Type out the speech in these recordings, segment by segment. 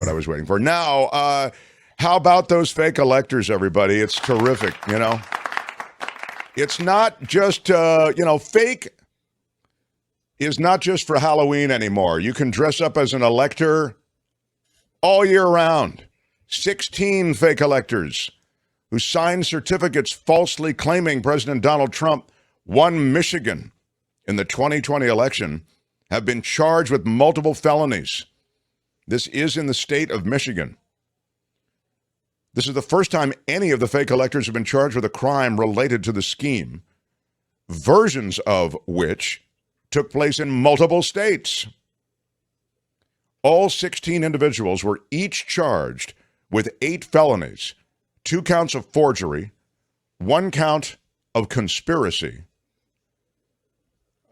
what I was waiting for. Now, how about those fake electors, everybody? It's terrific, you know. It's not just, fake is not just for Halloween anymore. You can dress up as an elector all year round. 16 fake electors who signed certificates falsely claiming President Donald Trump won Michigan in the 2020 election have been charged with multiple felonies. This is in the state of Michigan. This is the first time any of the fake electors have been charged with a crime related to the scheme, versions of which took place in multiple states. All 16 individuals were each charged with 8 felonies, 2 counts of forgery, 1 count of conspiracy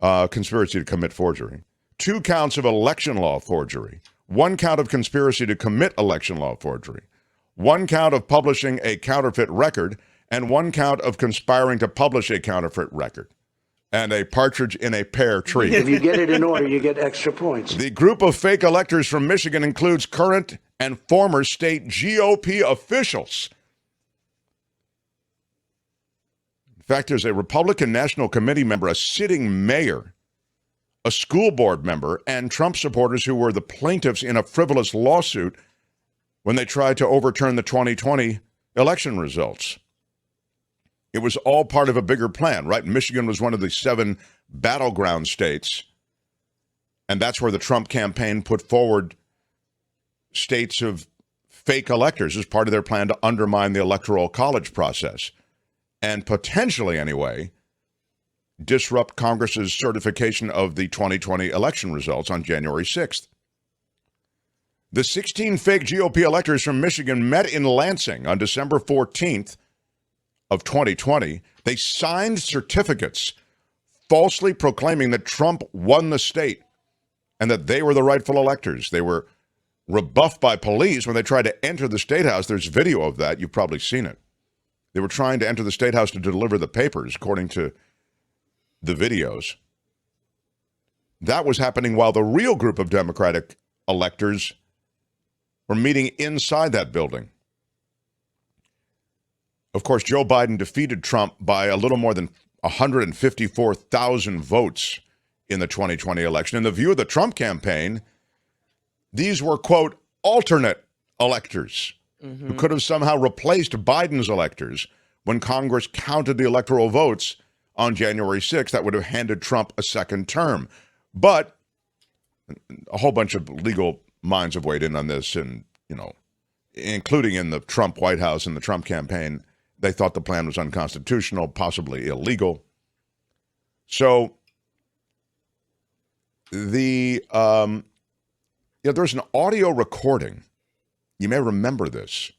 to commit forgery, 2 counts of election law forgery, 1 count of conspiracy to commit election law forgery, 1 count of publishing a counterfeit record, and 1 count of conspiring to publish a counterfeit record. And a partridge in a pear tree. If you get it in order, you get extra points. The group of fake electors from Michigan includes current and former state GOP officials. In fact, there's a Republican National Committee member, a sitting mayor, a school board member, and Trump supporters who were the plaintiffs in a frivolous lawsuit when they tried to overturn the 2020 election results. It was all part of a bigger plan, right? Michigan was one of the 7 battleground states, and that's where the Trump campaign put forward states of fake electors as part of their plan to undermine the electoral college process and potentially, anyway, disrupt Congress's certification of the 2020 election results on January 6th. The 16 fake GOP electors from Michigan met in Lansing on December 14th of 2020. They signed certificates falsely proclaiming that Trump won the state and that they were the rightful electors. They were rebuffed by police when they tried to enter the State House. There's video of that. You've probably seen it. They were trying to enter the State House to deliver the papers, according to the videos. That was happening while the real group of Democratic electors were meeting inside that building. Of course, Joe Biden defeated Trump by a little more than 154,000 votes in the 2020 election. In the view of the Trump campaign, these were, quote, alternate electors who could have somehow replaced Biden's electors when Congress counted the electoral votes on January 6th. That would have handed Trump a second term. But a whole bunch of legal minds have weighed in on this, and, including in the Trump White House and the Trump campaign. They thought the plan was unconstitutional, possibly illegal. So there's an audio recording. You may remember this.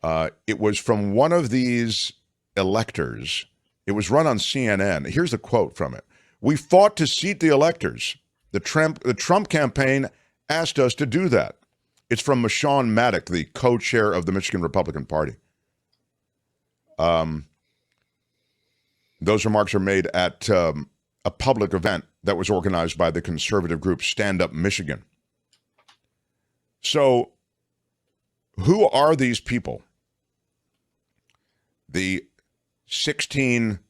It was from one of these electors. It was run on CNN. Here's a quote from it. "We fought to seat the electors. The Trump campaign asked us to do that." It's from Michonne Maddock, the co-chair of the Michigan Republican Party. Those remarks are made at a public event that was organized by the conservative group Stand Up Michigan. So, who are these people? The 16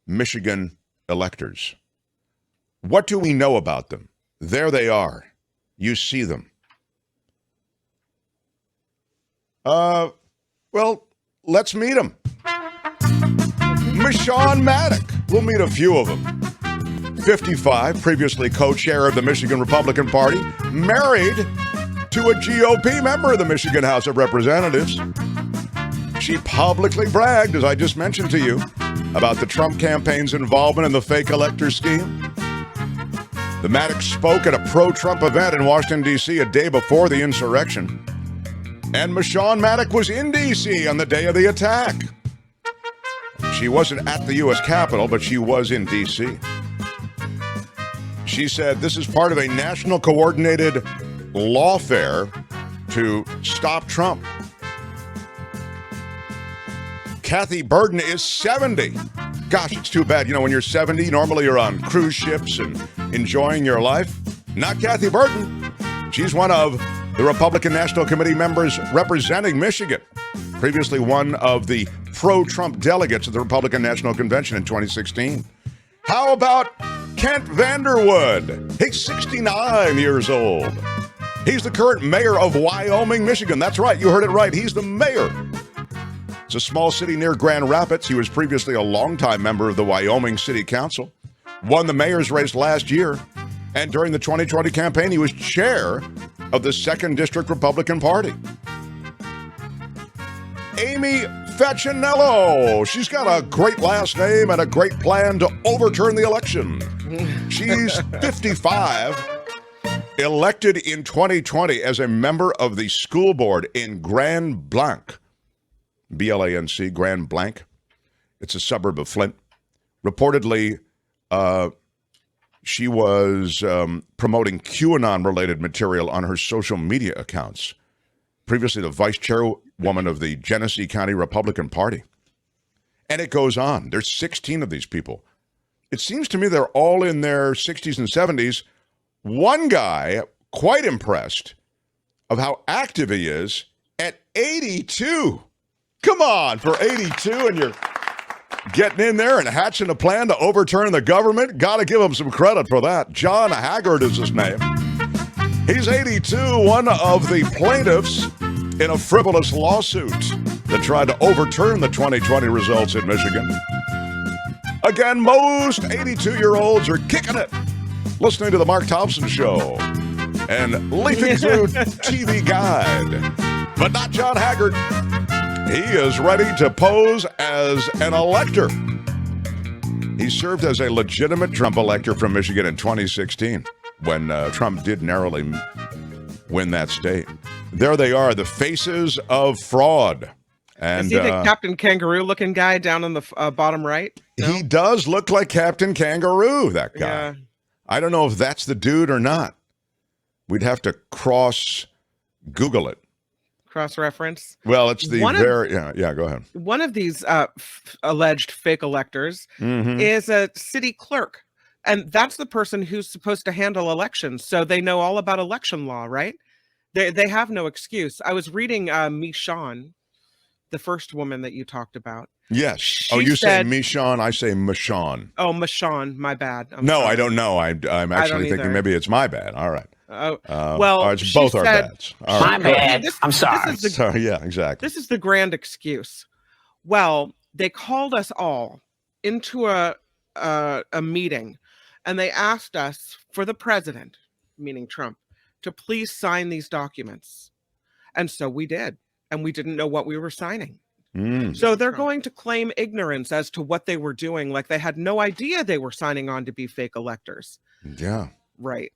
Michigan electors. What do we know about them? There they are. You see them. Well, let's meet them. Michonne Maddock. We'll meet a few of them. 55, previously co-chair of the Michigan Republican Party, married to a GOP member of the Michigan House of Representatives. She publicly bragged, as I just mentioned to you, about the Trump campaign's involvement in the fake elector scheme. The Maddox spoke at a pro-Trump event in Washington, D.C. a day before the insurrection. And Michonne Maddock was in D.C. on the day of the attack. She wasn't at the U.S. Capitol, but she was in D.C. She said this is part of a national coordinated lawfare to stop Trump. Kathy Burden is 70. Gosh, it's too bad. When you're 70, normally you're on cruise ships and enjoying your life. Not Kathy Burden. She's one of the Republican National Committee members representing Michigan, previously one of the pro-Trump delegates at the Republican National Convention in 2016. How about Kent Vanderwood? He's 69 years old. He's the current mayor of Wyoming, Michigan. That's right, you heard it right. He's the mayor. It's a small city near Grand Rapids. He was previously a longtime member of the Wyoming City Council, won the mayor's race last year, and during the 2020 campaign, he was chair of the 2nd District Republican Party. Amy Facinello. She's got a great last name and a great plan to overturn the election. She's 55, elected in 2020 as a member of the school board in Grand Blanc, B-L-A-N-C, Grand Blanc. It's a suburb of Flint. Reportedly, she was promoting QAnon-related material on her social media accounts. Previously the vice chairwoman of the Genesee County Republican Party. And it goes on. There's 16 of these people. It seems to me they're all in their 60s and 70s. One guy, quite impressed of how active he is at 82. Come on, for 82, and you're getting in there and hatching a plan to overturn the government. Got to give him some credit for that. John Haggard is his name. He's 82, one of the plaintiffs in a frivolous lawsuit that tried to overturn the 2020 results in Michigan. Again, most 82-year-olds are kicking it, listening to the Mark Thompson Show and leafing through TV Guide. But not John Haggard. He is ready to pose as an elector. He served as a legitimate Trump elector from Michigan in 2016 when Trump did narrowly win that state. There they are, the faces of fraud. And is he the Captain Kangaroo-looking guy down on the bottom right? No? He does look like Captain Kangaroo, that guy. Yeah. I don't know if that's the dude or not. We'd have to Google it. Cross-reference. Well, it's the yeah, go ahead. One of these alleged fake electors is a city clerk. And that's the person who's supposed to handle elections. So they know all about election law, right? They have no excuse. I was reading Michonne, the first woman that you talked about. Yes. She said, say Michonne, I say Michonne. Oh, Michonne, my bad. No, sorry. I don't know. I'm actually thinking maybe it's my bad. All right. Well, it's both our bads. All right. My bad. I'm sorry. Sorry. Yeah, exactly. This is the grand excuse. Well, they called us all into a meeting, and they asked us for the president, meaning Trump, to please sign these documents. And so we did, and we didn't know what we were signing. So they're going to claim ignorance as to what they were doing, like they had no idea they were signing on to be fake electors. Yeah. Right.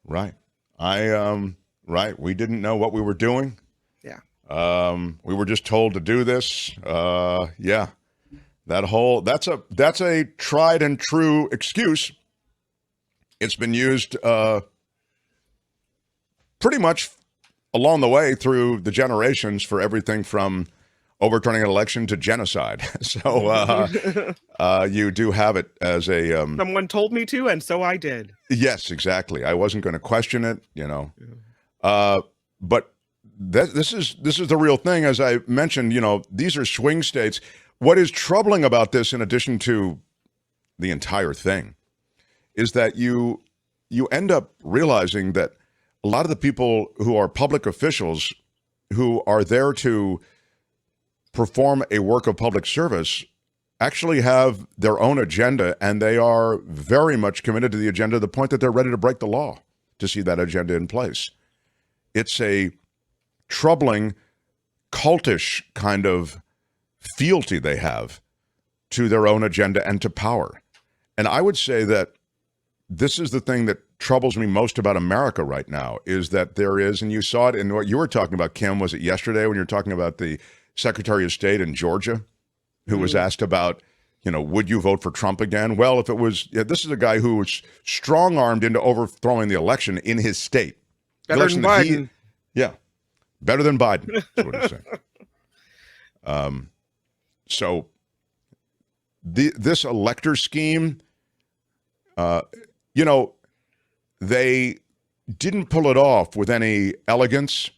Right. Right. We didn't know what we were doing. Yeah. We were just told to do this. Yeah. That's a tried and true excuse. It's been used pretty much along the way through the generations for everything from overturning an election to genocide. So you do have it as a... Someone told me to, and so I did. Yes, exactly. I wasn't going to question it, you know. But this is the real thing. As I mentioned, you know, these are swing states. What is troubling about this, in addition to the entire thing, is that you end up realizing that a lot of the people who are public officials who are there to perform a work of public service actually have their own agenda, and they are very much committed to the agenda to the point that they're ready to break the law to see that agenda in place. It's a troubling, cultish kind of fealty they have to their own agenda and to power. And I would say that this is the thing that troubles me most about America right now, is that there is, and you saw it in what you were talking about, Kim, was it yesterday when you were talking about the Secretary of State in Georgia, who was asked about, you know, would you vote for Trump again? Well, if it was, this is a guy who was strong-armed into overthrowing the election in his state. Better than Biden. Better than Biden, is what he's saying. So this elector scheme, you know, they didn't pull it off with any elegance,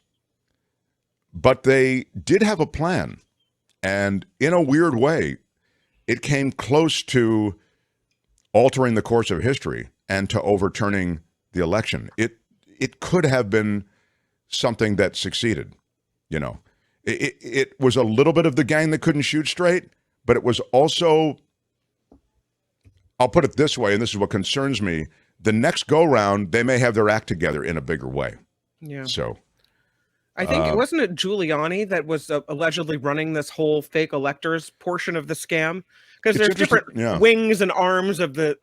but they did have a plan. And in a weird way, it came close to altering the course of history and to overturning the election. It could have been something that succeeded, you know. It was a little bit of the gang that couldn't shoot straight, but it was also, I'll put it this way, and this is what concerns me, the next go-round, they may have their act together in a bigger way. Yeah. So I think wasn't it Giuliani that was allegedly running this whole fake electors portion of the scam? Because there's different wings and arms of the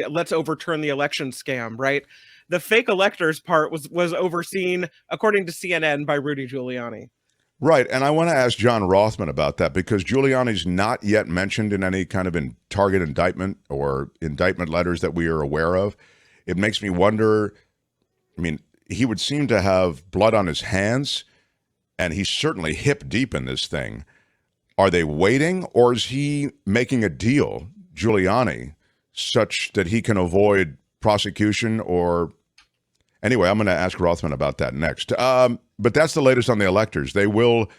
let's overturn the election scam, right? The fake electors part was overseen, according to CNN, by Rudy Giuliani. Right, and I want to ask John Rothman about that because Giuliani's not yet mentioned in any kind of target indictment or indictment letters that we are aware of. It makes me wonder, I mean, he would seem to have blood on his hands, and he's certainly hip deep in this thing. Are they waiting, or is he making a deal, Giuliani, such that he can avoid prosecution? Or anyway, I'm going to ask Rothman about that next. But that's the latest on the electors. They will,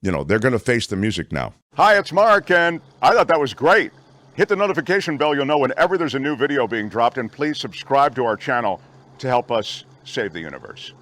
they're going to face the music now. Hi, it's Mark, and I thought that was great. Hit the notification bell. You'll know whenever there's a new video being dropped, and please subscribe to our channel to help us save the universe.